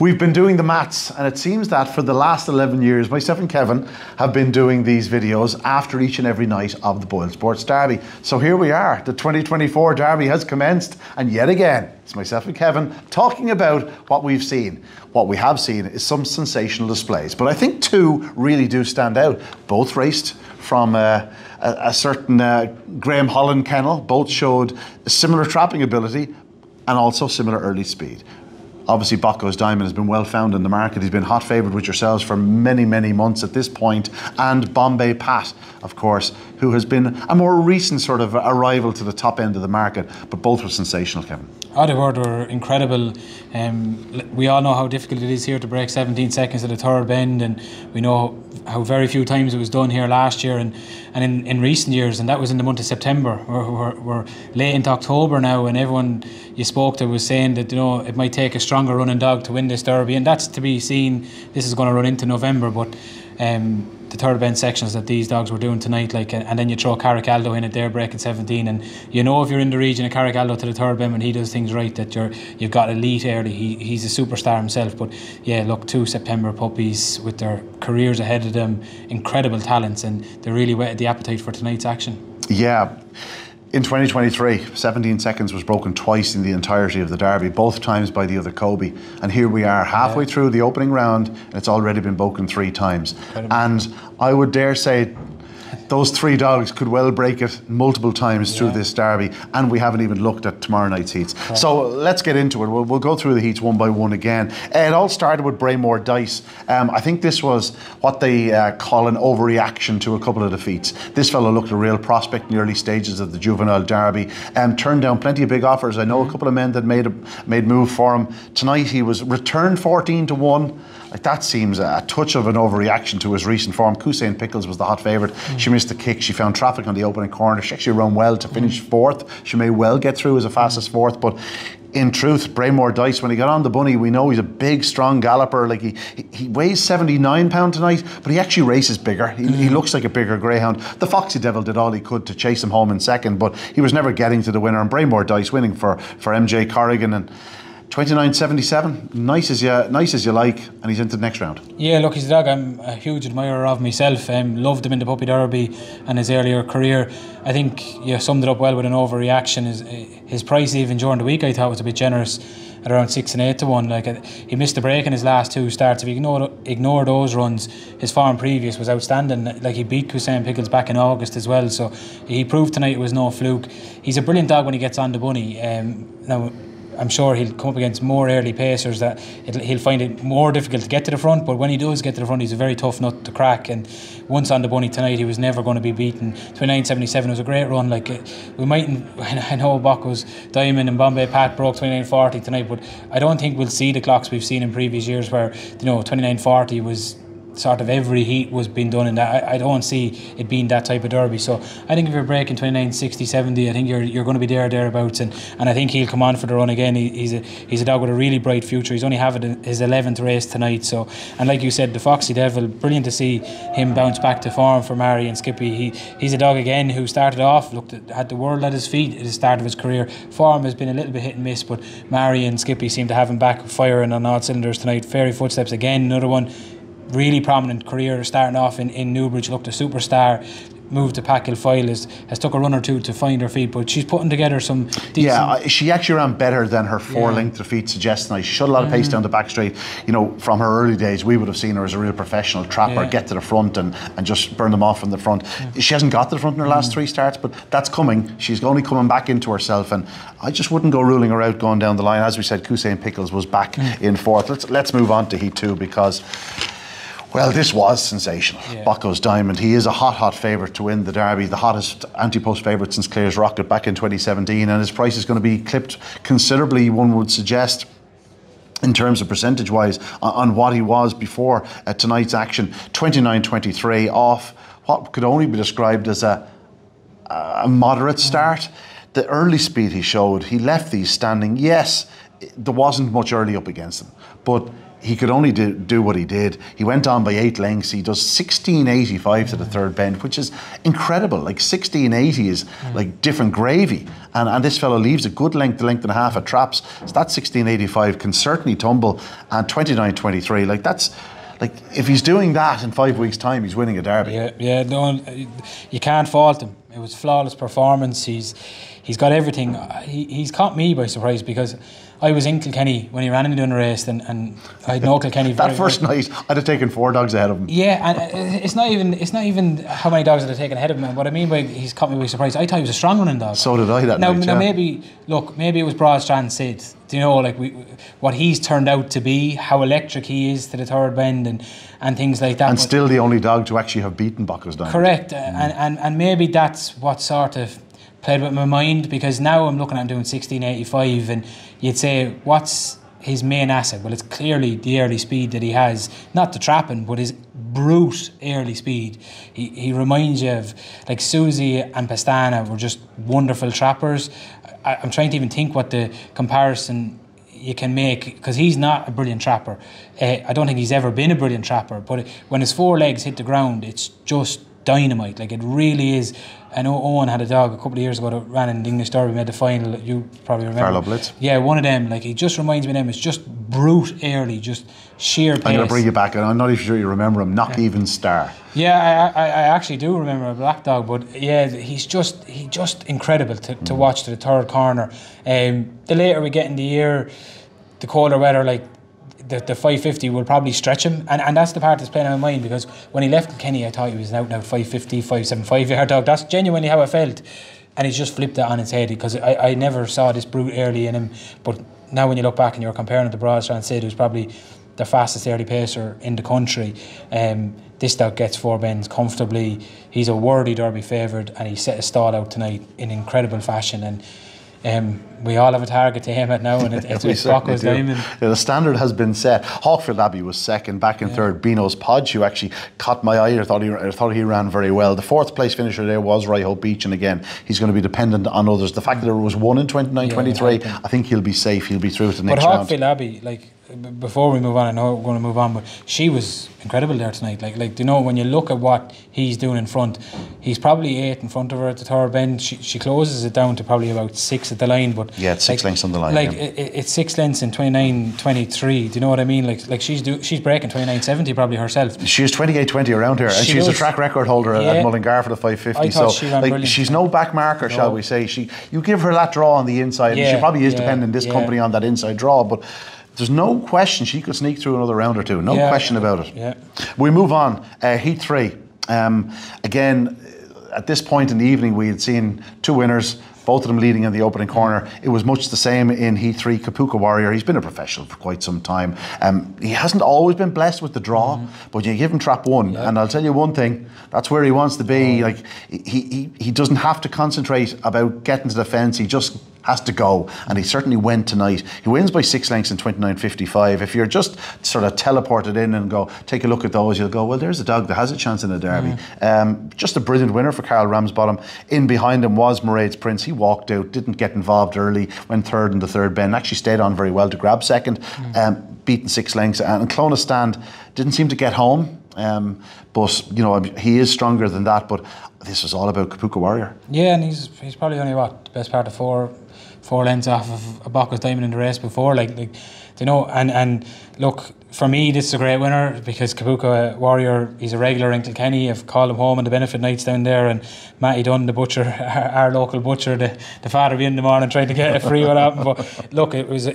We've been doing the maths, and it seems that for the last 11 years, myself and Kevin have been doing these videos after each and every night of the Boyle Sports Derby. So here we are, the 2024 Derby has commenced, and yet again, it's myself and Kevin talking about what we've seen. What we have seen is some sensational displays, but I think two really do stand out. Both raced from a certain Graham Holland kennel. Both showed similar trapping ability and also similar early speed. Obviously, Bocco's Diamond has been well found in the market. He's been hot favoured with yourselves for many, many months at this point. And Bombay Pat, of course, who has been a more recent sort of arrival to the top end of the market. But both were sensational, Kevin. Oh, they were incredible. We all know how difficult it is here to break 17 seconds at the third bend, and we know how very few times it was done here last year and in recent years, and that was in the month of September. We're late into October now, and everyone you spoke to was saying that, you know, it might take a stronger running dog to win this Derby, and that's to be seen. This is going to run into November, but the third bend sections that these dogs were doing tonight, like, and then you throw Carricaldo in at there breaking 17, and you know if you're in the region of Carricaldo to the third bend when he does things right that you've got elite early. He's a superstar himself. But yeah, look, two September puppies with their careers ahead of them, incredible talents, and they really whetted the appetite for tonight's action. Yeah. In 2023, 17 seconds was broken twice in the entirety of the Derby, both times by the other Kobe. And here we are halfway through the opening round, and it's already been broken 3 times. Incredible. And I would dare say those 3 dogs could well break it multiple times through this Derby, and we haven't even looked at tomorrow night's heats. Correct. So let's get into it. We'll go through the heats one by one again. It all started with Braymore Dice. I think this was what they call an overreaction to a couple of defeats. This fellow looked a real prospect in the early stages of the Juvenile Derby, turned down plenty of big offers. I know a couple of men that made move for him. Tonight he was returned 14-1. Like, that seems a touch of an overreaction to his recent form. Kusain Pickles was the hot favourite. She missed the kick. She found traffic on the opening corner. She actually ran well to finish 4th. She may well get through as a fastest 4th, but in truth, Braymore Dice, when he got on the bunny, we know he's a big, strong galloper. Like, he weighs 79 pounds tonight, but he actually races bigger. He looks like a bigger greyhound. The Foxy Devil did all he could to chase him home in second, but he was never getting to the winner. And Braymore Dice winning for MJ Corrigan, and 29.77, nice as you like, and he's into the next round. Yeah, look, he's a dog I'm a huge admirer of myself. Loved him in the Puppy Derby and his earlier career. I think you summed it up well with an overreaction. His price even during the week I thought was a bit generous at around 6 and 8-1. Like, he missed the break in his last 2 starts. If you ignore those runs, his form previous was outstanding. Like, he beat Kusain Pickles back in August as well, so he proved tonight it was no fluke. He's a brilliant dog when he gets on the bunny. Now, I'm sure he'll come up against more early pacers that he'll find it more difficult to get to the front, but when he does get to the front, he's a very tough nut to crack. And once on the bunny tonight, he was never going to be beaten. 29.77 was a great run. Like, we mightn't, I know Bocco's Diamond and Bombay Pat broke 29.40 tonight, but I don't think we'll see the clocks we've seen in previous years where, you know, 29.40 was sort of every heat was being done in that. I don't see it being that type of Derby. So I think if you're breaking 29.60, 70, I think you're going to be thereabouts, and I think he'll come on for the run again. He's a dog with a really bright future. He's only having his 11th race tonight. So, and like you said, the Foxy Devil, brilliant to see him bounce back to form for Mary and Skippy. He's a dog again who started off, had the world at his feet at the start of his career. Form has been a little bit hit and miss, but Mary and Skippy seem to have him back firing on all cylinders tonight. Fairy Footsteps again, another one. Really prominent career, starting off in Newbridge, looked a superstar. Moved to Packhill has took a run or two to find her feet, but she's putting together some decent... Yeah, she actually ran better than her 4-length defeat suggests tonight. She showed a lot of pace down the back straight. You know, from her early days, we would have seen her as a real professional trapper, get to the front and just burn them off from the front. She hasn't got to the front in her last 3 starts, but that's coming. She's only coming back into herself, and I just wouldn't go ruling her out going down the line. As we said, Kusain Pickles was back in 4th. Let's move on to Heat 2, because, well, this was sensational. Bocco's Diamond. He is a hot favourite to win the Derby, the hottest anti-post favourite since Clare's Rocket back in 2017, and his price is going to be clipped considerably, one would suggest, in terms of percentage-wise, on what he was before tonight's action. 29.23 off what could only be described as a moderate start. The early speed he showed, he left these standing. Yes, there wasn't much early up against him, but he could only do what he did. He went on by 8 lengths. He does 16.85 to the third bend, which is incredible. Like 16.80 is like different gravy. And this fellow leaves a good length and a half at traps. So that 16.85 can certainly tumble. And 29.23, like that's, like if he's doing that in 5 weeks' time, he's winning a Derby. Yeah, no, you can't fault him. It was a flawless performance. He's got everything. He's caught me by surprise because I was in Kilkenny when he ran into the race, and I know Kilkenny very that first night, I'd have taken 4 dogs ahead of him. Yeah, and it's not even how many dogs I'd have taken ahead of him. And what I mean by he's caught me by surprise, I thought he was a strong running dog. So did I that night. Now maybe it was Broadstrand Sid. Do you know, like what he's turned out to be, how electric he is to the third bend and things like that. And still the only dog to actually have beaten Bacchus Diamond. Correct, and maybe that's what sort of played with my mind, because now I'm looking at him doing 16.85 and you'd say, what's his main asset? Well, it's clearly the early speed that he has, not the trapping, but his brute early speed. He reminds you of, like, Susie and Pastana were just wonderful trappers. I'm trying to even think what the comparison you can make, because he's not a brilliant trapper. I don't think he's ever been a brilliant trapper, but when his 4 legs hit the ground, it's just dynamite. Like, it really is. I know Owen had a dog a couple of years ago that ran in the English Derby, made the final. You probably remember. Carlo Blitz. Yeah, one of them. Like, he just reminds me of them. It's just brute early, just sheer pace. I'm going to bring you back, and I'm not even sure you remember him. Knock Even Star. Yeah, I actually do remember a black dog, but yeah, he's just incredible to watch to the third corner. The later we get in the year, the colder weather, like, the 550 will probably stretch him, and that's the part that's playing on my mind, because when he left Kenny, I thought he was an out-and-out 550, 575 yard dog. That's genuinely how I felt, and he's just flipped it on its head, because I never saw this brute early in him. But now when you look back and you're comparing it to Broadstrand Sid, who's probably the fastest early pacer in the country, this dog gets 4 bends comfortably. He's a worthy Derby favourite, and he set a stall out tonight in incredible fashion, and we all have a target to aim at now, and it's Bacchus Diamond. Yeah, the standard has been set. Hawkfield Abbey was second, back in third. Beano's Podge, who actually caught my eye. I thought he ran very well. The 4th place finisher there was Ryhope Beach, and again, he's going to be dependent on others. The fact that there was one in 29.23, I think he'll be safe. He'll be through to the next round. But Hawkfield Abbey, like, before we move on, I know we're going to move on, but she was incredible there tonight. Like, you know, when you look at what he's doing in front, he's probably 8 in front of her at the third bend. She closes it down to probably about 6 at the line, but yeah, it's 6 lengths on the line. Like, it's 6 lengths in 29.23. Do you know what I mean? Like she's breaking 29.70 probably herself. She's 28.20 around here, and she's a track record holder at Mullingar for the 550. I thought she ran brilliant. She's no back marker, shall we say? You give her that draw on the inside, and she probably is dependent this company on that inside draw, but there's no question she could sneak through another round or two. No question about it. Yeah. We move on. Heat 3. Again, at this point in the evening, we had seen 2 winners, both of them leading in the opening corner. It was much the same in Heat 3. Kapuka Warrior, he's been a professional for quite some time. He hasn't always been blessed with the draw, but you give him trap 1, and I'll tell you one thing, that's where he wants to be. Like, he doesn't have to concentrate about getting to the fence. He just has to go, and he certainly went tonight. He wins by 6 lengths in 29.55. If you're just sort of teleported in and go, take a look at those, you'll go, well, there's a dog that has a chance in a Derby. Just a brilliant winner for Carl Ramsbottom. In behind him was Mairead's Prince. He walked out, didn't get involved early, went third in the third bend, actually stayed on very well to grab second, beaten 6 lengths. And Clonus Stand didn't seem to get home. But you know, he is stronger than that. But this was all about Kapuka Warrior. Yeah, and he's probably only the best part of four lengths off of a Bacchus Diamond in the race before. Like you know, and look, for me, this is a great winner because Kapuka Warrior, he's a regular in Kilkenny. I've called him home on the benefit nights down there, and Matty Dunn, the butcher, our local butcher, the father be in the morning trying to get a free one out. But look, it was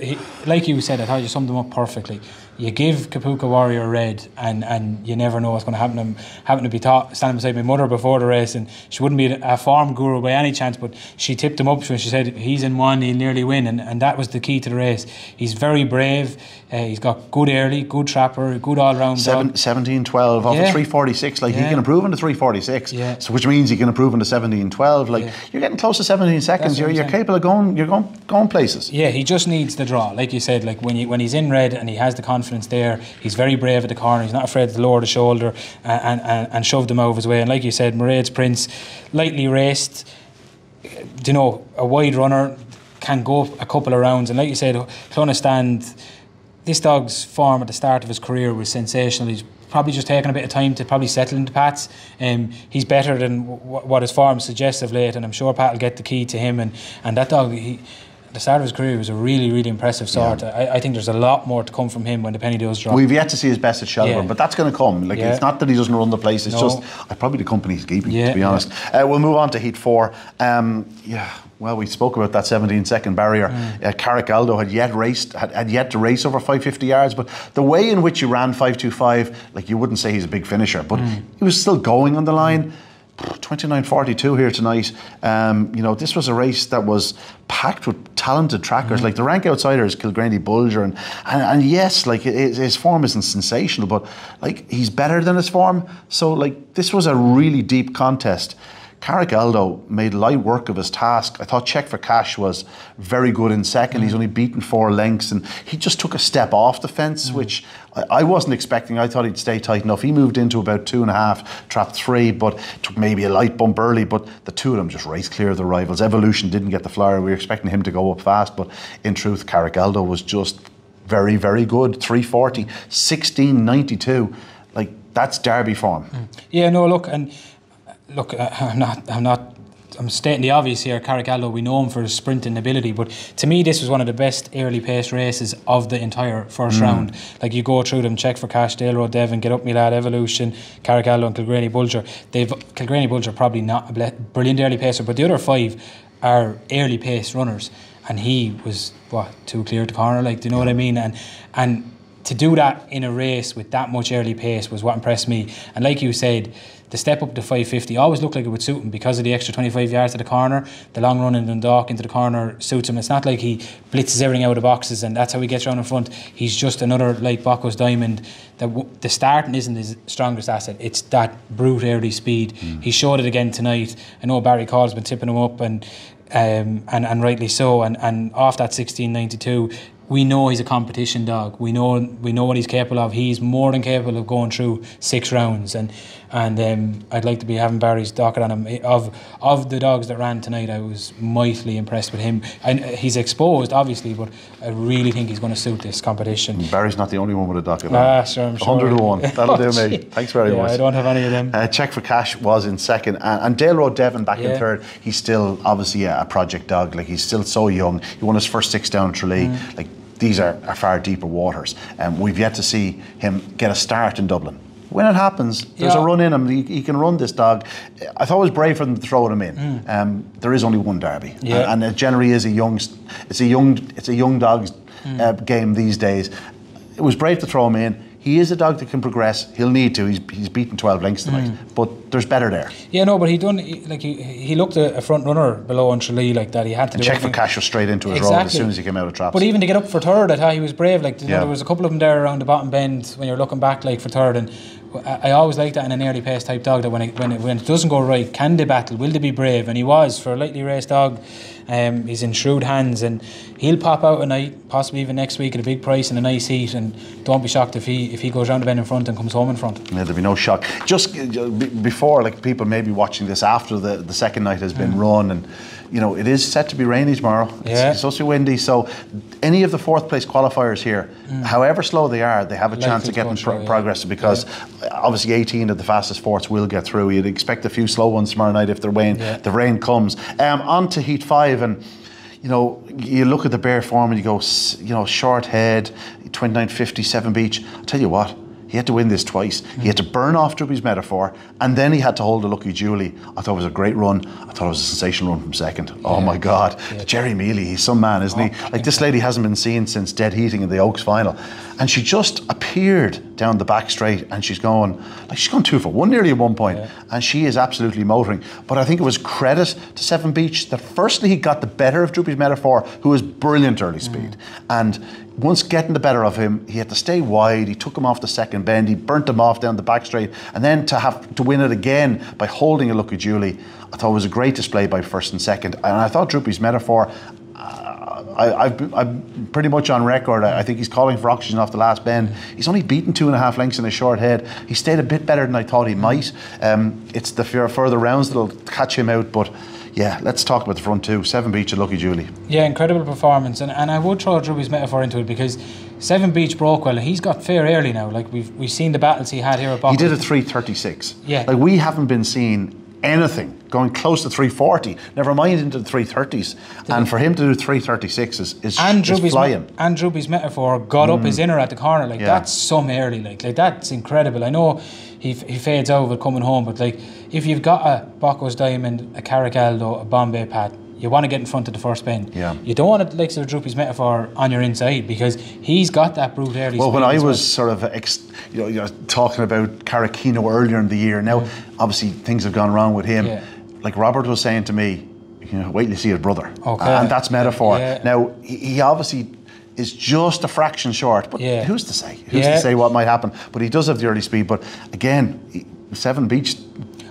like you said. I thought you summed him up perfectly. You give Kapuka Warrior red, and you never know what's going to happen to him. Happened to be standing beside my mother before the race, and she wouldn't be a form guru by any chance, but she tipped him up when she said he's in one, he'll nearly win, and that was the key to the race. He's very brave. He's got good early, good trapper, good all-round dog. 17-12 off a 346. Like he can improve into 346. Yeah. So which means he can improve into 17-12. Like you're getting close to 17 seconds. You're capable of going places. Yeah, he just needs the draw, like you said. Like when he's in red and he has the confidence there, he's very brave at the corner. He's not afraid to lower the shoulder and shove them out of his way. And like you said, Mairead's Prince, lightly raced. You know, a wide runner can go a couple of rounds. And like you said, Clonus Stand, this dog's form at the start of his career was sensational. He's probably just taken a bit of time to probably settle into Pat's. He's better than what his form suggests of late, and I'm sure Pat will get the key to him. And that dog, at the start of his career, was a really, really impressive sort. Yeah. I think there's a lot more to come from him when the penny does drop. We've yet to see his best at Shelbourne, but that's going to come. Like, it's not that he doesn't run the place, it's just probably the company he's keeping, to be honest. We'll move on to Heat 4. Well, we spoke about that 17-second barrier. Carrick Aldo had yet to race over 550 yards, but the way in which he ran 5.25, like, you wouldn't say he's a big finisher, but he was still going on the line. 29.42 here tonight. This was a race that was packed with talented trackers. Like, the rank outsider is Kilgraney Bulger, and yes, like, his form isn't sensational, but like, he's better than his form. So, like, this was a really deep contest. Carrick Aldo made light work of his task. I thought Check for Cash was very good in second. He's only beaten 4 lengths, and he just took a step off the fence, which I wasn't expecting. I thought he'd stay tight enough. He moved into about 2.5, trapped 3, but took maybe a light bump early, but the two of them just raced clear of the rivals. Evolution didn't get the flyer. We were expecting him to go up fast, but in truth, Carrick Aldo was just very, very good. 3:40, 16:92. Like, that's Derby form. Yeah, no, look, I'm stating the obvious here. Carrick Aldo, we know him for his sprinting ability, but to me this was one of the best early pace races of the entire first round. Like, you go through them: Check for Cash, Dale Road Devon, Get Up Me Lad, Evolution, Carrick Aldo and Kilgraney Bulger. Kilgraney Bulger probably not a brilliant early pacer, but the other 5 are early pace runners, and he was too clear to corner, like, do you know what I mean? And to do that in a race with that much early pace was what impressed me. And like you said, the step up to 550 always looked like it would suit him because of the extra 25 yards to the corner. The long run in Dundalk into the corner suits him. It's not like he blitzes everything out of the boxes and that's how he gets around in front. He's just another, like Bocco's Diamond. The starting isn't his strongest asset. It's that brute early speed. He showed it again tonight. I know Barry Call's been tipping him up, and rightly so. And off that 16.92, we know he's a competition dog. We know what he's capable of. He's more than capable of going through 6 rounds, and I'd like to be having Barry's docket on him. Of the dogs that ran tonight, I was mightily impressed with him. And he's exposed, obviously, but I really think he's going to suit this competition. Barry's not the only one with a docket on. Sure, I'm sure. 100 to 1. That'll do me. Thanks very much. I don't have any of them. Check for Cash was in second, and Dale Road Devon back in third. He's still obviously a project dog. Like, he's still so young. He won his first 6 down Tralee. Like, these are far deeper waters, and we've yet to see him get a start in Dublin. When it happens, there's a run in him. He can run, this dog. I thought it was brave for them to throw him in. There is only one Derby, and it generally is a young dog's game these days. It was brave to throw him in. He is a dog that can progress. He'll need to. He's beaten 12 lengths tonight, but there's better there. Yeah, no, but he looked a front runner below on Tralee like that. He had to. And Check for Cash was straight into his road as soon as he came out of traps. But even to get up for third, I thought he was brave. Like, there was a couple of them there around the bottom bend when you're looking back, like, for third. And I always like that in an early pace type dog, that when it doesn't go right, can they battle? Will they be brave? And he was, for a lightly raced dog. He's in shrewd hands, and he'll pop out a night, possibly even next week, at a big price in a nice heat. And don't be shocked if he goes round the bend in front and comes home in front. Yeah, there'll be no shock. Just before, like, people may be watching this after the second night has been run, and it is set to be rainy tomorrow. It's supposed to be windy, so any of the 4th place qualifiers here, however slow they are, they have a chance of getting progress, because obviously 18 of the fastest 4s will get through. You'd expect a few slow ones tomorrow night if the rain comes. On to Heat 5, and you look at the bare form and you go, short head, 29.50, 7 Beach. I'll tell you what, he had to win this twice. He had to burn off Droopy's Metaphor, and then he had to hold a Lucky Julie. I thought it was a great run. I thought it was a sensational run from second. Oh my God. Jerry Mealy, he's some man, isn't he? Like, this lady hasn't been seen since Dead Heating in the Oaks final. And she just appeared down the back straight, and she's gone 2 for 1 nearly at one point. And she is absolutely motoring. But I think it was credit to 7 Beach that firstly he got the better of Droopy's Metaphor, who was brilliant early speed. And once getting the better of him, he had to stay wide. He took him off the second bend. He burnt him off down the back straight. And then to have to win it again by holding a Lucky Julie, I thought it was a great display by first and second. And I thought Droopy's Metaphor, I'm pretty much on record. I think he's calling for oxygen off the last bend. He's only beaten 2.5 lengths in his short head. He stayed a bit better than I thought he might. It's the further rounds that'll catch him out, but yeah, let's talk about the front two. 7 Beach and Lucky Julie. Yeah, incredible performance, and I would throw Droopy's Metaphor into it, because Seven Beach broke well. He's got fair early now. Like we've seen the battles he had here at Bock. He did a 3:36. Yeah. Like we haven't been seeing anything going close to 3:40. Never mind into the 3:30s. And for him to do 3:36 is flying. And Druby's metaphor got up his inner at the corner. Like that's some early. Like that's incredible. I know he fades out of it coming home, but like if you've got a Bocco's Diamond, a Carrigaldo, a Bombay Pat, you want to get in front of the first bend. Yeah. You don't want to, like Sir Droopy's metaphor, on your inside, because he's got that brute early. Well, when I was sort of talking about Carricino earlier in the year, now obviously things have gone wrong with him. Yeah. Like Robert was saying to me, wait till you see his brother. Okay. And that's metaphor. Yeah. Now he obviously is just a fraction short, but who's to say? Who's to say what might happen? But he does have the early speed. But again, Seven Beach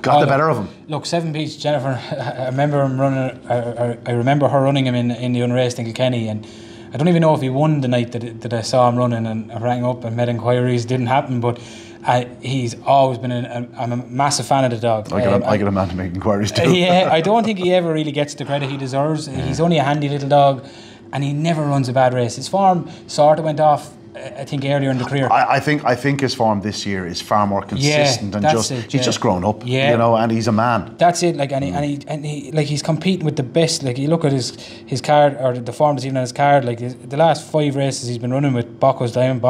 got the better of him. Look, Seven Beach, Jennifer, I remember him running. I remember her running him in the unraced in Kilkenny, and I don't even know if he won the night that I saw him running. And I rang up and made inquiries. Didn't happen, but he's always been. I'm a massive fan of the dog. I get a man to make inquiries too. Yeah, I don't think he ever really gets the credit he deserves. He's only a handy little dog, and he never runs a bad race. His form sort of went off, I think, earlier in the career. I think his form this year is far more consistent and he's just grown up, and he's a man. That's it. Like, and he like he's competing with the best. Like, you look at his card, or the form that's even on his card. Like the last 5 races he's been running with Bocco's Diamond,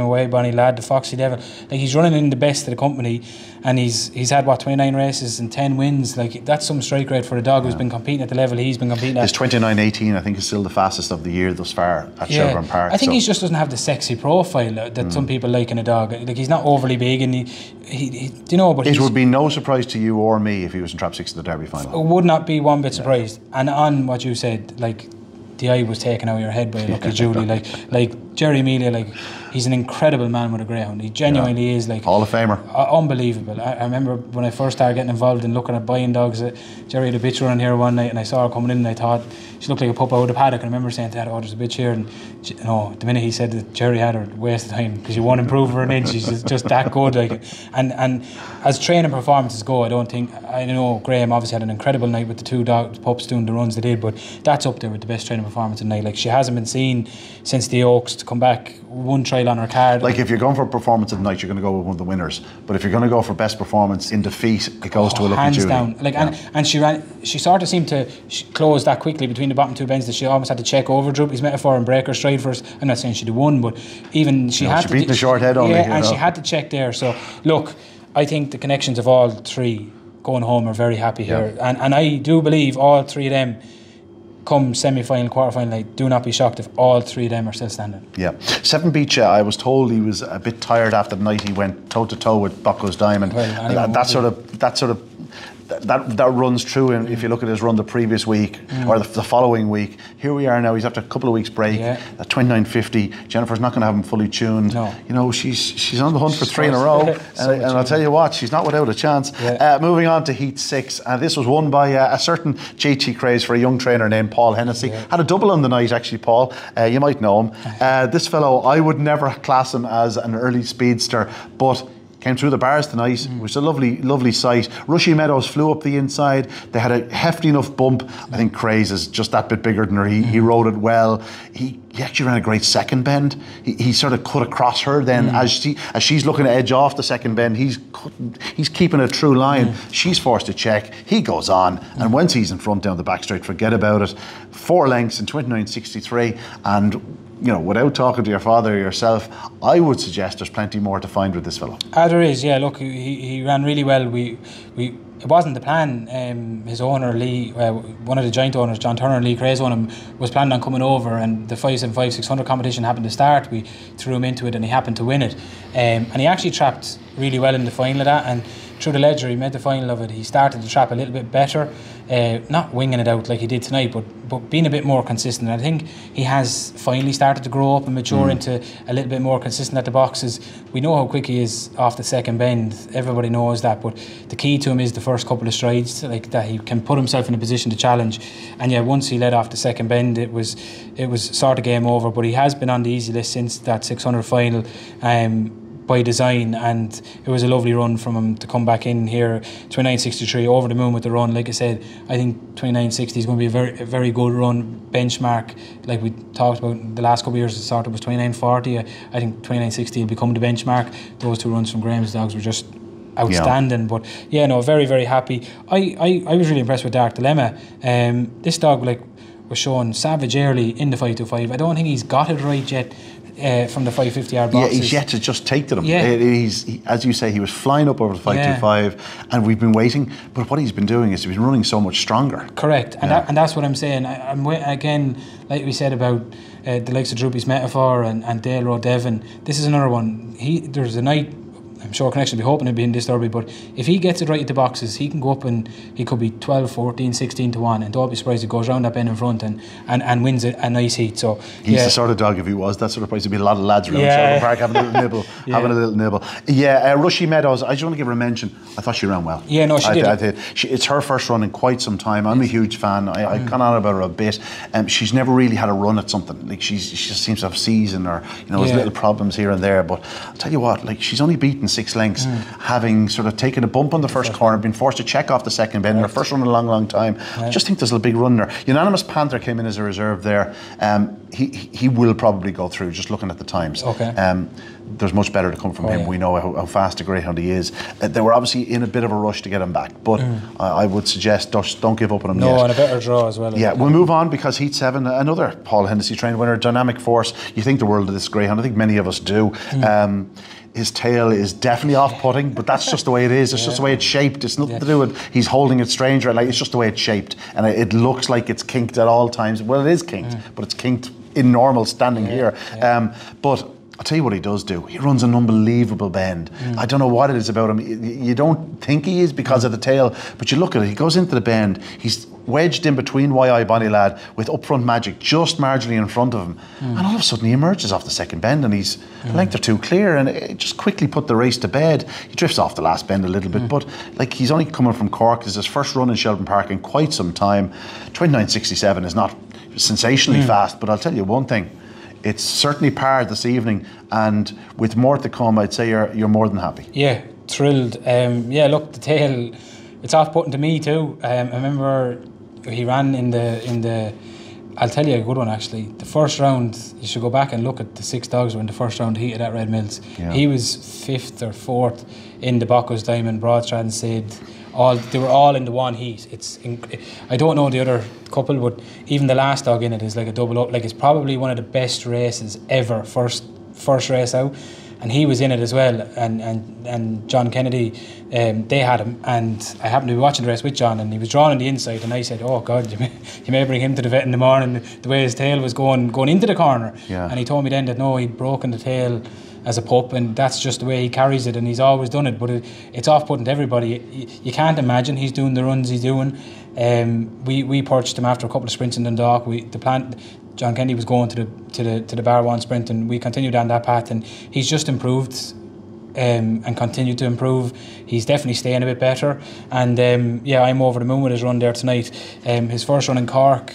Way Bonny Lad, the Foxy Devil. Like, he's running in the best of the company, and he's had 29 races and 10 wins. Like, that's some strike rate for a dog who's been competing at the level he's been competing at. His 29.18, I think, is still the fastest of the year thus far at Shelbourne Park. I think he just doesn't have the sexy profile that some people like in a dog. Like, he's not overly big, and he but it would be no surprise to you or me if he was in Trap 6 of the Derby final. I would not be one bit surprised. And on what you said, like, the eye was taken out of your head by Lucky Julie. Like Jerry Amelia, like, he's an incredible man with a greyhound. He genuinely is, like, Hall of Famer. Unbelievable. I remember when I first started getting involved in looking at buying dogs. Jerry had a bitch run here one night, and I saw her coming in, and I thought she looked like a pup out of the paddock. And I remember saying to Dad, "Oh, there's a bitch here." And the minute he said that Jerry had her, waste of time, because you won't improve her an inch. She's just that good. Like, and as training performances go, I know Graham obviously had an incredible night with the two pups doing the runs they did, but that's up there with the best training performance of the night. Like, she hasn't been seen since the Oaks to come back, one trial on her card. Like, if you're going for performance of the night, you're going to go with one of the winners. But if you're going to go for best performance in defeat, it goes to a Lucky hands Julie. down. Like, and she sort of seemed to close that quickly between the bottom two bends that she almost had to check over Droopy's metaphor and break her stride first. I'm not saying she'd have won, but even she had to beat the short head only. Yeah, and she had to check there. So look, I think the connections of all three going home are very happy here, and I do believe all three of them, come semi-final, quarter-final night, do not be shocked if all three of them are still standing. Yeah. Seven Beach, I was told he was a bit tired after the night he went toe-to-toe with Bocco's Diamond. Well, that runs true, and if you look at his run the previous week or the following week, here we are now. He's after a couple of weeks break at 29.50. Jennifer's not going to have him fully tuned. No. She's on the hunt for 3 in a row, and I'll tell you what, she's not without a chance. Moving on to Heat 6, this was won by a certain JT Craze for a young trainer named Paul Hennessy. Had a double on the night, actually, Paul. You might know him. This fellow, I would never class him as an early speedster, but came through the bars tonight, which is a lovely sight. Rushy Meadows flew up the inside. They had a hefty enough bump. I think Craze is just that bit bigger than her. He rode it well. He actually ran a great second bend. He sort of cut across her then as she's looking to edge off the second bend. He's keeping a true line. She's forced to check. He goes on, and once he's in front down the back straight, forget about it. 4 lengths in 29.63, and without talking to your father or yourself, I would suggest there's plenty more to find with this fellow. There is, yeah. Look, he ran really well. It wasn't the plan. His owner, Lee, one of the joint owners, John Turner and Lee Craze, was planning on coming over, and the 575 600 competition happened to start. We threw him into it, and he happened to win it. And he actually trapped really well in the final of that, and through the ledger, he made the final of it. He started the trap a little bit better, not winging it out like he did tonight, but being a bit more consistent. And I think he has finally started to grow up and mature into a little bit more consistent at the boxes. We know how quick he is off the second bend. Everybody knows that, but the key to him is the first couple of strides, like that he can put himself in a position to challenge. And once he let off the second bend, it was sort of game over. But he has been on the easy list since that 600 final. by design, and it was a lovely run from him to come back in here. 29.63, over the moon with the run. Like I said, I think 29.60 is going to be a very good run benchmark. Like we talked about the last couple of years, the start was 29.40. I think 29.60 will become the benchmark. Those two runs from Graham's dogs were just outstanding. But yeah, no, very, very happy. I was really impressed with Dark Dilemma. This dog, like, was showing savage early in the 525. I don't think he's got it right yet. From the 550 yard boxes. Yeah, he's yet to just take to them. Yeah. As you say, he was flying up over the 525, and we've been waiting. But what he's been doing is he's been running so much stronger. Correct, and that's what I'm saying. I'm again, like we said about the likes of Droopy's Metaphor and Dale Road Devon. This is another one. There's a night. I'm sure Connection will be hoping to be in this derby, but if he gets it right at the boxes, he can go up and he could be 12, 14, 16 to 1, and don't be surprised if he goes round that bend in front and wins a nice heat. So he's the sort of dog, if he was that sort of price, there'd be a lot of lads around Shelbourne Park having a little nibble. Rushy Meadows, I just want to give her a mention. I thought she ran well. Yeah, no, she did. It's her first run in quite some time. I'm a huge fan. I've gone on about her a bit. She's never really had a run at something. Like she just seems to have season or has little problems here and there. But I'll tell you what, like she's only beaten 6 lengths, having sort of taken a bump on the first corner, been forced to check off the second bend, her first run in a long time. I just think there's a big run there. Unanimous Panther came in as a reserve there. He will probably go through, just looking at the times. There's much better to come from him. We know how fast a greyhound he is. They were obviously in a bit of a rush to get him back, but I would suggest don't give up on him yet. And a better draw as well. Yeah, we'll move on because Heat 7, another Paul Hennessy trained winner, Dynamic Force. You think the world of this greyhound. I think many of us do. His tail is definitely off-putting, but that's just the way it is. It's just the way it's shaped. It's nothing to do with he's holding it strange, right? Like it's just the way it's shaped, and it looks like it's kinked at all times. Well, it is kinked, but it's kinked in normal standing here. But I'll tell you what he does do. He runs an unbelievable bend. I don't know what it is about him. You don't think he is because of the tail, but you look at it, he goes into the bend, he's wedged in between YI Bonnie Lad with Up Front Magic just marginally in front of him, and all of a sudden he emerges off the second bend and he's a length or two clear, and it just quickly put the race to bed. He drifts off the last bend a little bit, but like he's only coming from Cork. It's his first run in Shelbourne Park in quite some time. 29.67 is not sensationally fast, but I'll tell you one thing, it's certainly par this evening, and with more to come, I'd say you're more than happy. Yeah, thrilled. Look, the tail, it's off-putting to me too. I remember he ran in the I'll tell you a good one actually. The first round, you should go back and look at the 6 dogs who were in the first round heat at Red Mills. He was 5th or 4th in the Bocco's Diamond, Broadstrand, Sid. They were all in the one heat. I don't know the other couple, but even the last dog in it is like a double up. Like it's probably one of the best races ever. First race out, and he was in it as well. And John Kennedy, they had him, and I happened to be watching the race with John, and he was drawn on the inside, and I said, "Oh God, you may bring him to the vet in the morning." The way his tail was going into the corner, and he told me then that no, he'd broken the tail as a pup, and that's just the way he carries it, and he's always done it. But it's off-putting to everybody. You can't imagine he's doing the runs he's doing. We purchased him after a couple of sprints in Dundalk. John Kennedy was going to the Bar 1 sprint, and we continued down that path, and he's just improved and continued to improve. He's definitely staying a bit better, and I'm over the moon with his run there tonight. His first run in Cork,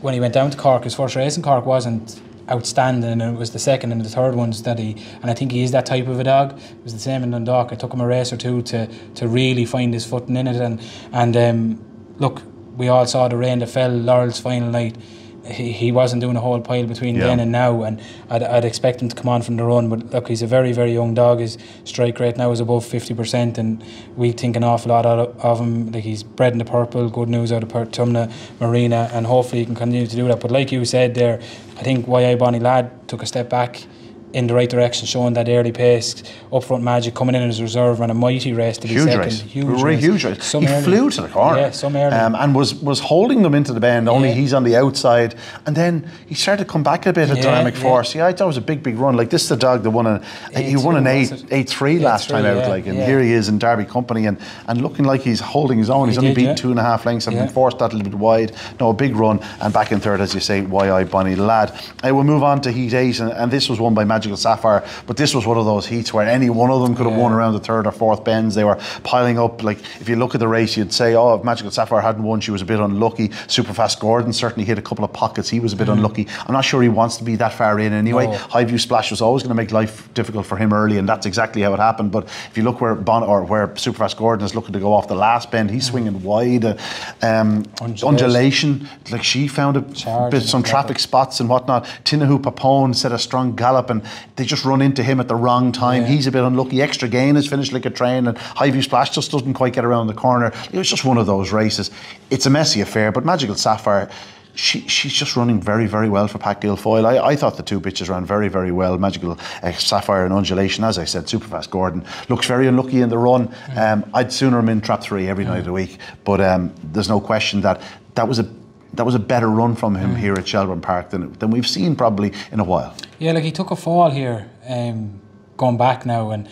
when he went down to Cork, his first race in Cork wasn't outstanding, and it was the second and the third ones that and I think he is that type of a dog. It was the same in Dundalk. It took him a race or two to really find his footing in it, and look, we all saw the rain that fell Laurel's final night. He wasn't doing a whole pile between then and now, and I'd expect him to come on from the run, but look, he's a very, very young dog. His strike rate now is above 50%, and we think an awful lot of him. Like, he's bred in the purple, good news out of Portumna Marina, and hopefully he can continue to do that. But like you said there, I think YI Bonnie Lad took a step back in the right direction, showing that early pace. Up Front Magic coming in as reserve, ran a mighty race to be huge second. Race. Huge race. He flew to the corner. Yeah, some early. And was holding them into the bend, only he's on the outside. And then he started to come back a bit at Dynamic Force. Yeah, I thought it was a big run. Like, this is the dog that won an 8-3 last time out. Like, and here he is in Derby Company, and looking like he's holding his own. He's only beaten 2.5 lengths and been forced that a little bit wide. No, a big run, and back in third, as you say, YI Bonnie Lad. We'll move on to Heat 8, and this was won by Magic Magical Sapphire, but this was one of those heats where any one of them could have won around the third or fourth bends. They were piling up. Like, if you look at the race, you'd say, oh, if Magical Sapphire hadn't won, she was a bit unlucky. Superfast Gordon certainly hit a couple of pockets. He was a bit unlucky. I'm not sure he wants to be that far in anyway. High View Splash was always going to make life difficult for him early, and that's exactly how it happened. But if you look where Superfast Gordon is looking to go off the last bend, he's swinging wide. Undulation, like, she found some traffic spots and whatnot. Tinahu Papone set a strong gallop, and they just run into him at the wrong time. He's a bit unlucky. Extra Gain has finished like a train, and High View Splash just doesn't quite get around the corner. It was just one of those races. It's a messy affair, but Magical Sapphire, she's just running very, very well for Pat Guilfoyle. I thought the two bitches ran very, very well. Magical Sapphire and Undulation, as I said. Superfast Gordon looks very unlucky in the run. I'd sooner him in trap 3 every night of the week, but there's no question that was a better run from him here at Shelbourne Park than we've seen probably in a while. Yeah, like, he took a fall here, going back now, and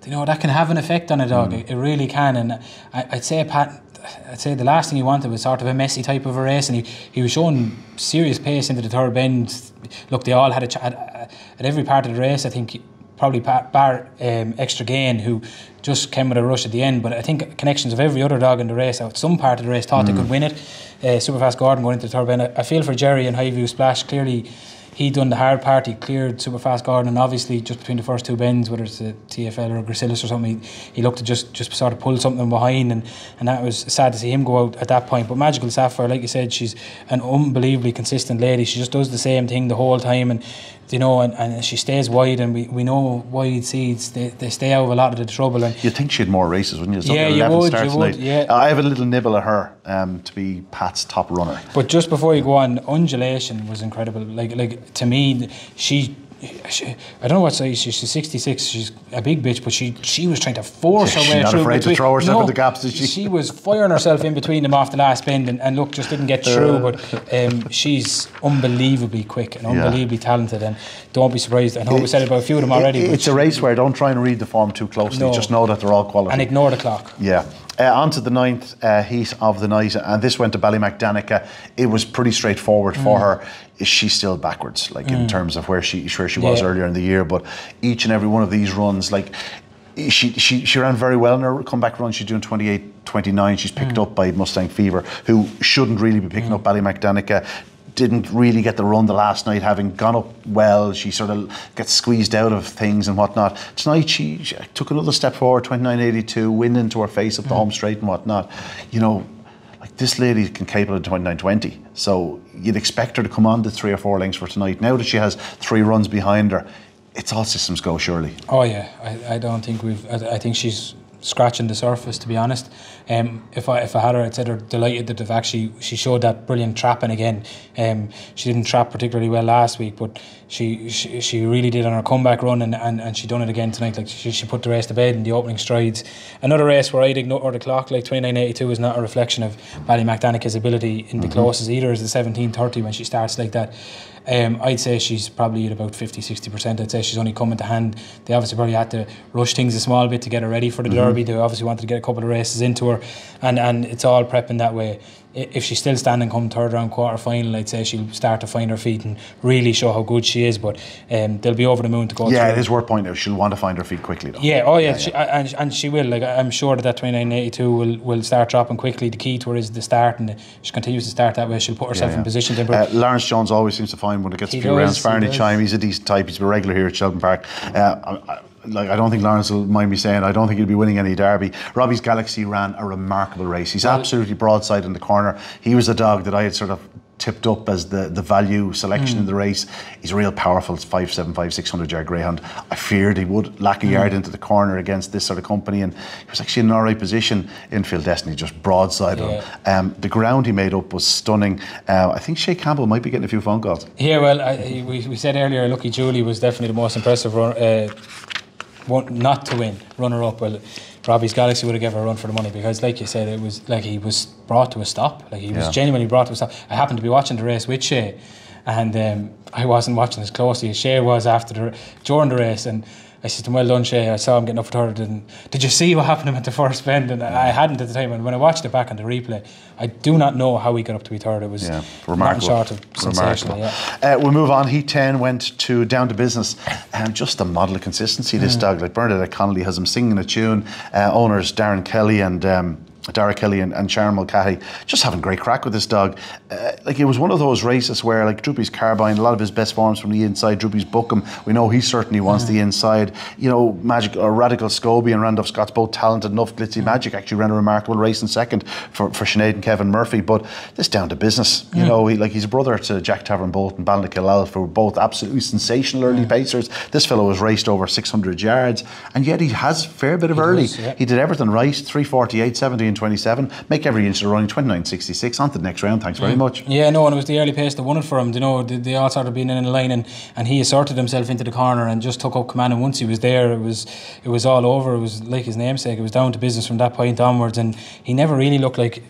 you know that can have an effect on a dog. It really can. And I'd say the last thing he wanted was sort of a messy type of a race, and he was showing serious pace into the third bend. Look, they all had at every part of the race. I think probably bar Extra Gain, who just came with a rush at the end. But I think connections of every other dog in the race, out some part of the race, thought they could win it. Superfast Gordon going into the third bend. I feel for Jerry and High View Splash. Clearly, he done the hard part. He cleared Superfast Gordon, and obviously just between the first two bends, whether it's a TFL or Gracilis or something, he looked to just sort of pull something behind, and that was sad to see him go out at that point. But Magical Sapphire, like you said, she's an unbelievably consistent lady. She just does the same thing the whole time, and you know, and she stays wide, and we know wide seeds, they stay out of a lot of the trouble. And you'd think she had more races, wouldn't you? Yeah, you would. Yeah. I have a little nibble at her to be Pat's top runner. But just before you go on, Undulation was incredible. Like to me, she I don't know what size she's 66. She's a big bitch, but she was trying to force her way through. She's not afraid to throw herself in the gaps, is she? She was firing herself in between them off the last bend, and look, just didn't get through. But she's unbelievably quick and unbelievably talented, and don't be surprised. I know we said about a few of them already. It's a race where don't try and read the form too closely. Just know that they're all quality. And ignore the clock. Yeah. On to the ninth heat of the night, and this went to Ballymac Danica. It was pretty straightforward for her. She's still backwards, like in terms of where she was earlier in the year. But each and every one of these runs, like she ran very well in her comeback run. She's doing 28-29. She's picked up by Mustang Fever, who shouldn't really be picking up Ballymac Danica. Didn't really get the run the last night, having gone up well. She sort of gets squeezed out of things and whatnot. Tonight she took another step forward, 29.82, wind into her face up the home straight and whatnot. You know, like, this lady can capable of 29.20, so you'd expect her to come on to 3 or 4 lengths for tonight. Now that she has 3 runs behind her, it's all systems go, surely. Oh yeah, I don't think I think she's scratching the surface, to be honest. If I had her, I'd say they're delighted that she showed that brilliant trapping again. She didn't trap particularly well last week, but she really did on her comeback run, and she done it again tonight. Like, she put the race to bed in the opening strides. Another race where I'd ignore the clock. Like, 29.82 is not a reflection of Ballymac Danica's ability in the closes either, as the 17.30 when she starts like that. I'd say she's probably at about 50-60%. I'd say she's only coming to hand. They obviously probably had to rush things a small bit to get her ready for the Derby. They obviously wanted to get a couple of races into her, and it's all prepping that way. If she's still standing come third round quarter final, I'd say she'll start to find her feet and really show how good she is. But they'll be over the moon to go. Yeah, it is worth pointing out. She'll want to find her feet quickly, though. Yeah, and she will. Like, I'm sure that 29.82 will start dropping quickly. The key to her is the start, and she continues to start that way. She'll put herself in position to. Lawrence Jones always seems to find when it gets a few rounds. Farney Chime, he's a decent type. He's been regular here at Shelbourne Park. I don't think Lawrence will mind me saying, I don't think he'll be winning any Derby. Robbie's Galaxy ran a remarkable race. He's absolutely broadside in the corner. He was a dog that I had sort of tipped up as the value selection in the race. He's a real powerful 5'7", 600 yard greyhound. I feared he would lack a yard into the corner against this sort of company, and he was actually in an alright position. Infield Destiny just broadside on him. The ground he made up was stunning. I think Shay Campbell might be getting a few phone calls. Yeah, well, we said earlier Lucky Julie was definitely the most impressive not to win runner-up. Well, Robbie's Galaxy would have given her a run for the money, because, like you said, it was like he was brought to a stop. Like, he was genuinely brought to a stop. I happened to be watching the race with Shay, and I wasn't watching as closely as Shay was during the race, and I said to him, well done, Shay. I saw him getting up for third. And did you see what happened to him at the first bend? And I hadn't at the time. And when I watched it back on the replay, I do not know how he got up to be third. It was remarkable. Short of sensational. Yeah. We'll move on. Heat 10 went to Down to Business. Just a model of consistency, this dog. Like Bernadette Connolly has him singing a tune. Owners Darren Kelly and Dara Kelly and Sharon Mulcahy just having great crack with this dog. Like it was one of those races where like Droopy's Carbine, a lot of his best forms from the inside. Droopy's Bookham, we know he certainly wants the inside. You know, Magic or Radical Scobie and Randolph Scott's both talented enough. Glitzy Magic actually ran a remarkable race in second for Sinead and Kevin Murphy. But this Down to Business, you know, he's a brother to Jack Tavern Bolt and Ballinakilal, who were both absolutely sensational early pacers. This fellow was raced over 600 yards, and yet he has a fair bit of early. He did everything right. 3:48, 17:27. Make every inch of the running. 29:66. On to the next round. Thanks very much. Yeah, no, and it was the early pace that won it for him. You know, they all started being in a line, and he asserted himself into the corner and just took up command. And once he was there, it was all over. It was like his namesake. It was Down to Business from that point onwards, and he never really looked like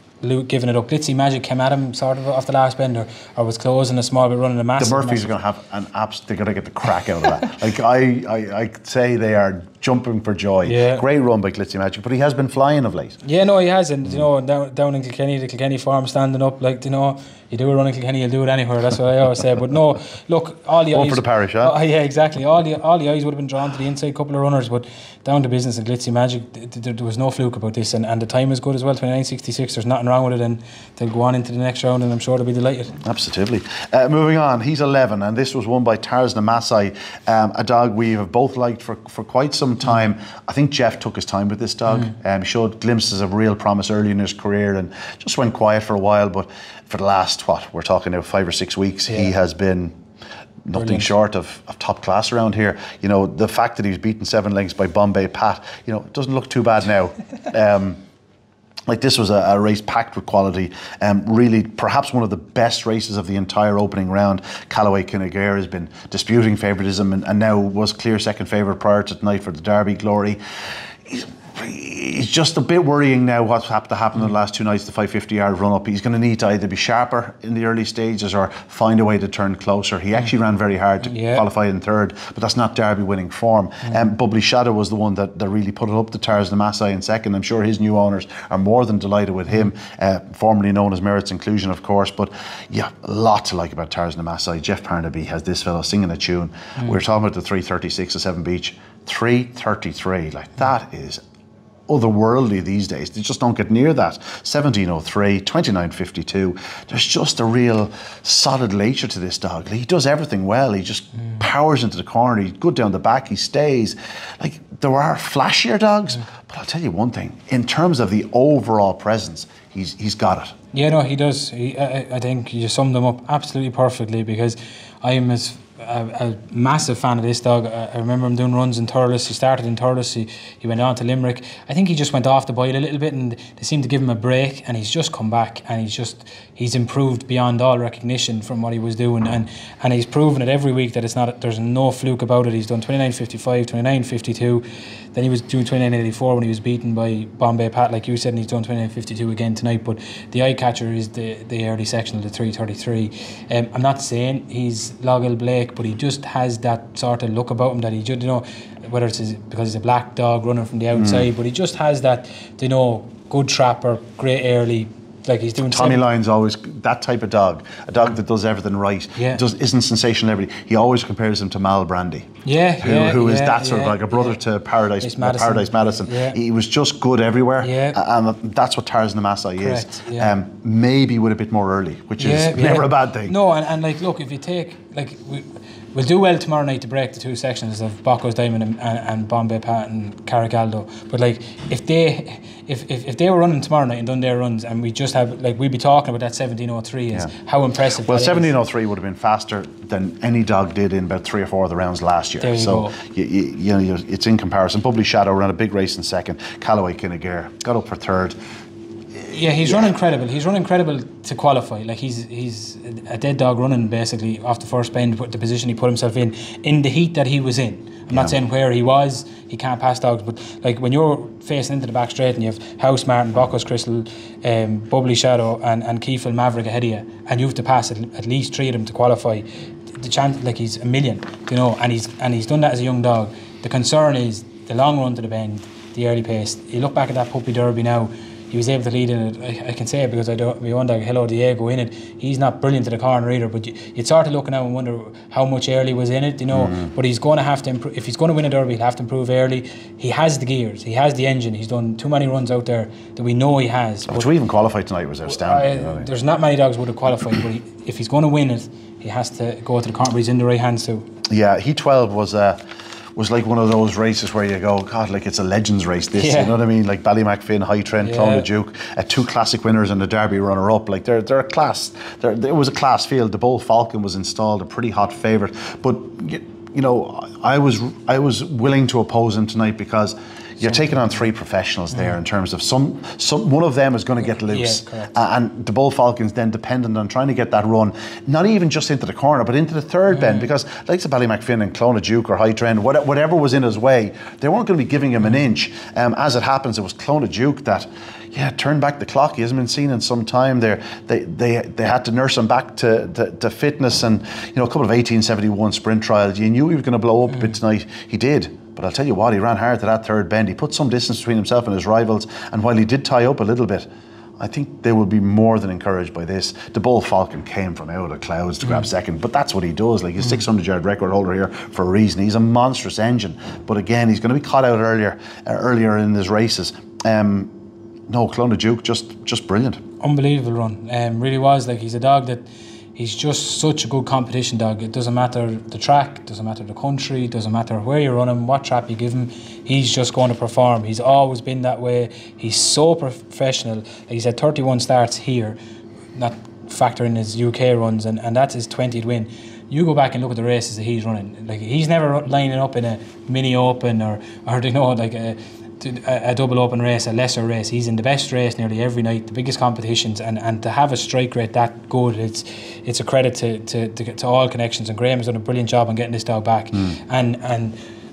giving it up. Glitzy Magic came at him sort of off the last bend, or was closing a small bit, running a massive. The Murphys are going to have an they're going to get the crack out of that. Like I say, they are jumping for joy. Great run by Glitzy Magic, but he has been flying of late. Yeah, no, he has, and you know, down in Kilkenny, the Kilkenny farm, standing up, like, you know, you do a run in Kilkenny, you'll do it anywhere. That's what I always say. But no, look, all the eyes for the parish, huh? Yeah, exactly. All the eyes would have been drawn to the inside couple of runners, but Down to Business and Glitzy Magic, there was no fluke about this, and the time is good as well. 29:66. There's nothing wrong with it, and they'll go on into the next round, and I'm sure they'll be delighted. Absolutely. Moving on, he's 11, and this was won by Tarzan Masai, a dog we have both liked for quite some time. I think Jeff took his time with this dog. Showed glimpses of real promise early in his career, and just went quiet for a while. But for the last, we're talking now 5 or 6 weeks, he has been nothing short of top class around here. You know, the fact that he's beaten 7 lengths by Bombay Pat, you know, it doesn't look too bad now. Like this was a race packed with quality. Really, perhaps one of the best races of the entire opening round. Callaway Kinagare has been disputing favouritism and now was clear second favourite prior to tonight for the Derby Glory. He's just a bit worrying now what's happened in the last 2 nights, the 550-yard run-up. He's going to need to either be sharper in the early stages or find a way to turn closer. He actually ran very hard to qualify in third, but that's not Derby winning form. Bubbly Shadow was the one that really put it up to Tarzan Masai in second. I'm sure his new owners are more than delighted with him, formerly known as Merit's Inclusion, of course. But yeah, a lot to like about Tarzan Masai. Jeff Parnaby has this fellow singing a tune. We're talking about the 3:36 at Seven Beach. 3:33, like that is otherworldly these days. They just don't get near that. 17:03, 29:52. There's just a real solid nature to this dog. He does everything well. He just powers into the corner. He's good down the back. He stays. Like, there are flashier dogs, but I'll tell you one thing. In terms of the overall presence, he's got it. Yeah, no, he does. I think you summed him up absolutely perfectly, because I'm a massive fan of this dog. I remember him doing runs in Thurles. He started in Thurles, he went on to Limerick. I think he just went off the boil a little bit, and they seemed to give him a break, and he's just come back, and he's improved beyond all recognition from what he was doing, and he's proven it every week that there's no fluke about it. He's done 29:55, 29:52, then he was doing 29:84 when he was beaten by Bombay Pat, like you said, and he's done 29:52 again tonight. But the eye catcher is the early section of the 3:33. I'm not saying he's Logel Blake, but he just has that sort of look about him that he just, you know, whether it's because he's a black dog running from the outside, but he just has that, you know, good trapper, great early. Like he's doing. Tommy Lyon's always that type of dog, a dog that does everything right. Isn't sensational everything. He always compares him to Mal Brandy. Who is that sort of like a brother to Paradise Madison. He was just good everywhere, and that's what Tarzan Masai is. Maybe with a bit more early, which is never a bad thing. No, and like, look, if you take, like, we'll do well tomorrow night to break the 2 sections of Bocco's Diamond and Bombay Pat and Carrigaldo. But like, if they were running tomorrow night and done their runs, and we just have, like, we'd be talking about that 17:03 is how impressive. Well, 17:03 would have been faster than any dog did in about 3 or 4 of the rounds last year. So you know, it's in comparison. Bubbly Shadow ran a big race in second. Callaway Kinagare got up for third. Yeah, he's run incredible. He's run incredible to qualify. Like, he's a dead dog running basically off the first bend, the position he put himself in the heat that he was in. I'm not saying where he was, he can't pass dogs, but like when you're facing into the back straight and you have House Martin, Bocco's Crystal, Bubbly Shadow and Keefel Maverick ahead of you, and you have to pass at least 3 of them to qualify, the chance, like, he's a million, you know, and he's done that as a young dog. the concern is the long run to the bend, the early pace. You look back at that Puppy Derby now, he was able to lead in it. I can say it because we won that Hello Diego in it. He's not brilliant to the corner either, but you'd sort of look now and wonder how much early was in it, you know. But he's going to have to improve. If he's going to win a Derby, he'll have to improve early. He has the gears, he has the engine. He's done too many runs out there that we know he has. But to even qualify tonight was outstanding. There's not many dogs would have qualified, but if he's going to win it, he has to go to the corner. But he's in the right hand, so. Yeah, Heat 12 was like one of those races where you go, God, like it's a legends race. This, you know what I mean? Like Ballymacfin, High Trent, Clonladuke, two classic winners and a Derby runner-up. Like they're a class. It was a class field. The Bull Falcon was installed, a pretty hot favourite. But you know, I was willing to oppose him tonight because you're taking on three professionals there in terms of some one of them is going to get loose, and the Bull Falcon's then dependent on trying to get that run, not even just into the corner but into the third bend, because like Ballymacfin and Clonladuke or High Trent, whatever was in his way, they weren't going to be giving him an inch. As it happens, it was Clonladuke that turned back the clock. He hasn't been seen in some time there. They had to nurse him back to fitness, and you know, a couple of 1871 sprint trials. You knew he was going to blow up a bit tonight. He did. But I'll tell you what, he ran hard to that third bend. He put some distance between himself and his rivals, and while he did tie up a little bit, I think they will be more than encouraged by this. The Bull Falcon came from out of the clouds to grab second, but that's what he does. Like, he's 600-yard record holder here for a reason. He's a monstrous engine, but again, he's going to be caught out earlier in his races. No, Clonladuke, just brilliant. Unbelievable run. Really was. Like, he's a dog that he's just such a good competition dog. It doesn't matter the track, doesn't matter the country, doesn't matter where you run him, what trap you give him, he's just going to perform. He's always been that way. He's so professional. Like, he's had 31 starts here, not factoring his UK runs, and that's his 20th win. You go back and look at the races that he's running. Like, he's never lining up in a mini open or you know, like a double open race, a lesser race. He's in the best race nearly every night, the biggest competitions, and to have a strike rate that good, it's a credit to all connections. And Graham has done a brilliant job on getting this dog back. And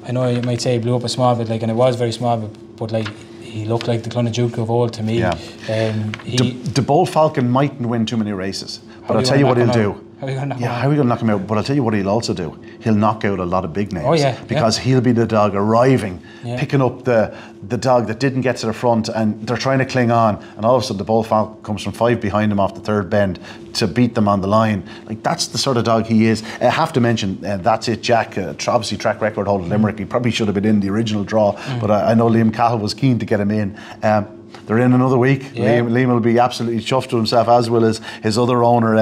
I know you might say he blew up a small bit, like, and it was very small, but like, he looked like the Clonladuke of old to me. The Bull Falcon mightn't win too many races, but I'll tell you what he'll do. How are you going to knock him out? How are you going to knock him out? But I'll tell you what he'll also do. He'll knock out a lot of big names. Because he'll be the dog arriving, picking up the dog that didn't get to the front, and they're trying to cling on, and all of a sudden the Bull Falcon comes from 5 behind him off the third bend to beat them on the line. Like, that's the sort of dog he is. I have to mention, That's It Jack, obviously track record holder Limerick. He probably should have been in the original draw, but I know Liam Cahill was keen to get him in. They're in another week. Liam will be absolutely chuffed to himself, as will his other owner,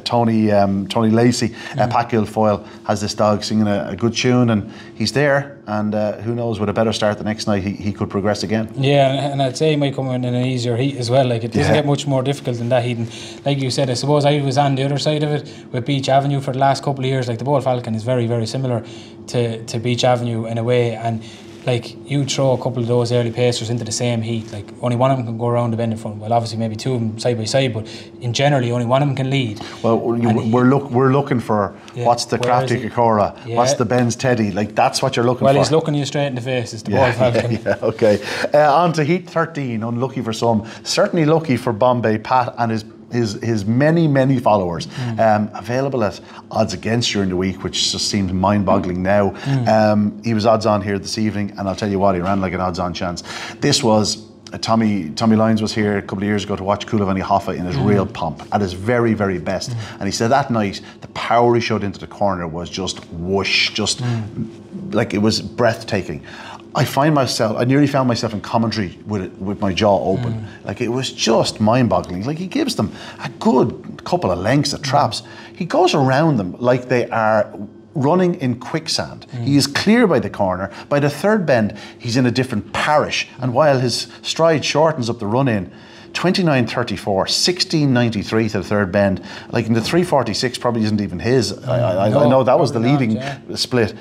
Tony Lacey. Pat Guilfoyle has this dog singing a good tune, and he's there. And who knows, with a better start the next night, he could progress again. Yeah, and I'd say he might come in an easier heat as well. Like, it doesn't get much more difficult than that heat. And like you said, I suppose I was on the other side of it with Beach Avenue for the last couple of years. Like, the Bull Falcon is very, very similar to Beach Avenue in a way, and like, you throw a couple of those early pacers into the same heat, like, only one of them can go around the bend in front. Well, obviously maybe two of them side by side, but in generally only one of them can lead. Well, we're looking for what's the Crafty Kokora, what's the Ben's Teddy. Like, that's what you're looking for. Well, he's looking you straight in the face. It's the Bull Falcon. Okay. On to heat 13. Unlucky for some, certainly lucky for Bombay Pat and his many followers. Available at odds against during the week, which just seems mind-boggling now. He was odds on here this evening, and I'll tell you what, he ran like an odds on chance. This was Tommy Lyons was here a couple of years ago to watch Coolavani Hoffa in his real pomp, at his very, very best. And he said that night the power he showed into the corner was just whoosh, like, it was breathtaking. I nearly found myself in commentary with my jaw open. Like, it was just mind-boggling. Like, he gives them a good couple of lengths of traps. He goes around them like they are running in quicksand. He is clear by the corner. By the third bend, he's in a different parish. And while his stride shortens up the run-in, 29.34, 16.93 to the third bend. Like, in the 3.46 probably isn't even his. I know that was the leading split.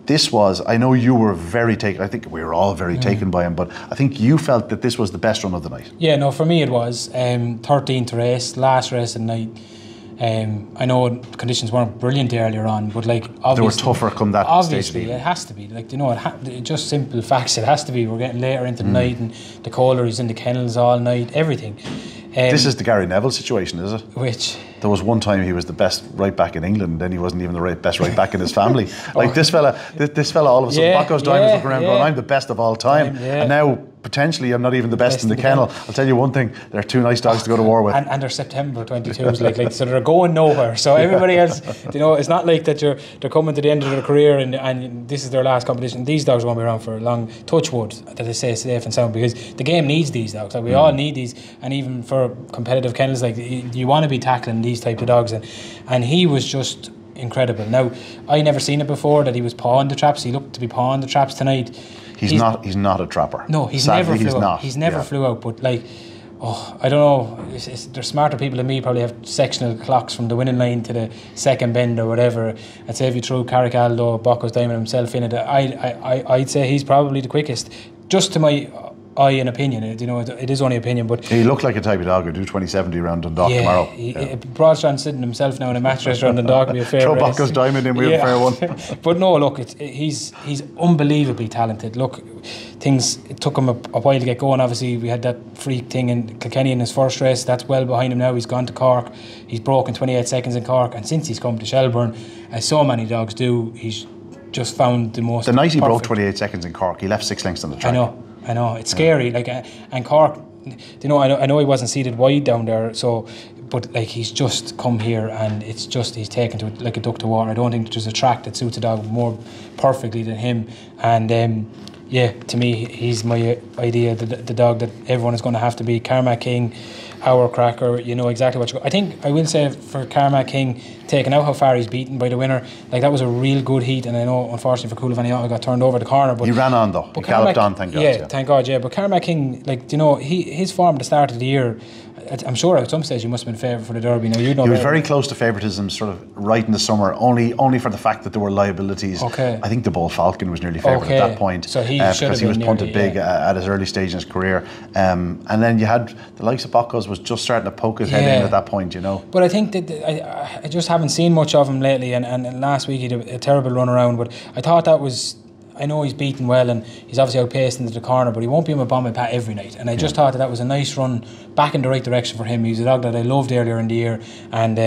This was, I know you were very taken, I think we were all very taken by him, but I think you felt that this was the best run of the night. Yeah, no, for me it was. 13th race, last race of the night. I know conditions weren't brilliant earlier on, but like, obviously they were tougher come that obviously stage. It has to be, like, you know, it just simple facts, it has to be. We're getting later into the night, and the caller is in the kennels all night, everything. This is the Gary Neville situation, is it? Which There was one time he was the best right back in England, and then he wasn't even the best right back in his family. Like this fella all of a sudden, Bucko's Diamonds looking around going, I'm the best of all time. And now, potentially, I'm not even the best in the kennel. I'll tell you one thing, they're two nice dogs to go to war with. And they're September 22s, so they're going nowhere. So everybody else, it's not like that they're coming to the end of their career and this is their last competition. These dogs won't be around for a long touch wood, that they say safe and sound, because the game needs these dogs. Like we all need these, and even for competitive kennels, like you want to be tackling these types of dogs, and he was just incredible. Now, I never seen it before that he was pawing the traps. He looked to be pawing the traps tonight. He's not a trapper. No, he's Sadly, never flew out. not. He's never flew out, but like, I don't know. There's smarter people than me. Probably have sectional clocks from the winning line to the second bend or whatever. I'd say if you threw Carricaldo, Bucko's Diamond himself in it, I'd say he's probably the quickest. Just to my eye and opinion, it is only opinion, but he looked like a type of dog who'd do 2070 around Dundalk tomorrow. Broadstrand sitting himself now in a match restaurant in Dundalk would be a fair Throw race. Bucko's Diamond in, we have a fair one. But no, look, he's unbelievably talented. Look, it took him a while to get going. Obviously, we had that freak thing in Kilkenny in his first race. That's well behind him now. He's gone to Cork. He's broken 28 seconds in Cork, and since he's come to Shelbourne, as so many dogs do, he's just found the most. The night he broke 28 seconds in Cork, he left 6 lengths on the track. I know, it's scary. Like, and Cork, I know he wasn't seated wide down there, but like he's just come here and it's just he's taken to it like a duck to water. I don't think there's a track that suits a dog more perfectly than him. And to me, he's my idea, the dog that everyone is going to have to be. Carmack King, Hour Cracker, you know exactly what you got. I think I will say for Carmack King, taking out how far he's beaten by the winner, like that was a real good heat. And I know, unfortunately for Coulivan, he got turned over the corner. But he ran on though. He galloped on, thank God. Yeah, thank God. Yeah, but Carmack King, his form at the start of the year, I'm sure at some stage he must have been favourite for the Derby. Now you know he was very close to favouritism, sort of right in the summer. Only for the fact that there were liabilities. Okay. I think the Bull Falcon was nearly favourite at that point. So he because he was punted big at his early stage in his career. And then you had the likes of Bucko's was just starting to poke his head in at that point, But I think that I just haven't seen much of him lately. And last week he did a terrible run around. But I thought that was. I know he's beaten well and he's obviously outpaced into the corner, but he won't be on a bomb pat every night. And I just thought that was a nice run back in the right direction for him. He's a dog that I loved earlier in the year, and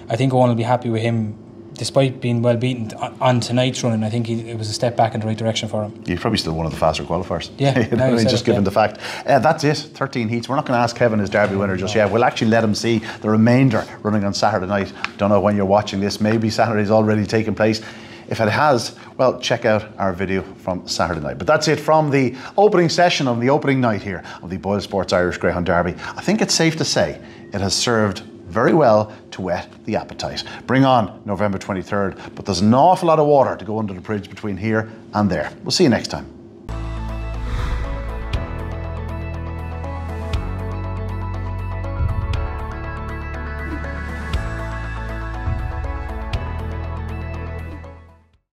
I think Owen will be happy with him. Despite being well beaten on tonight's run, and I think it was a step back in the right direction for him. He's probably still one of the faster qualifiers. Yeah, just given the fact. That's it, 13 heats. We're not going to ask Kevin his Derby winner just yet. We'll actually let him see the remainder running on Saturday night. Don't know when you're watching this. Maybe Saturday's already taken place. If it has, well, check out our video from Saturday night. But that's it from the opening session on the opening night here of the Boyle Sports Irish Greyhound Derby. I think it's safe to say it has served very well to whet the appetite. Bring on November 23rd, but there's an awful lot of water to go under the bridge between here and there. We'll see you next time.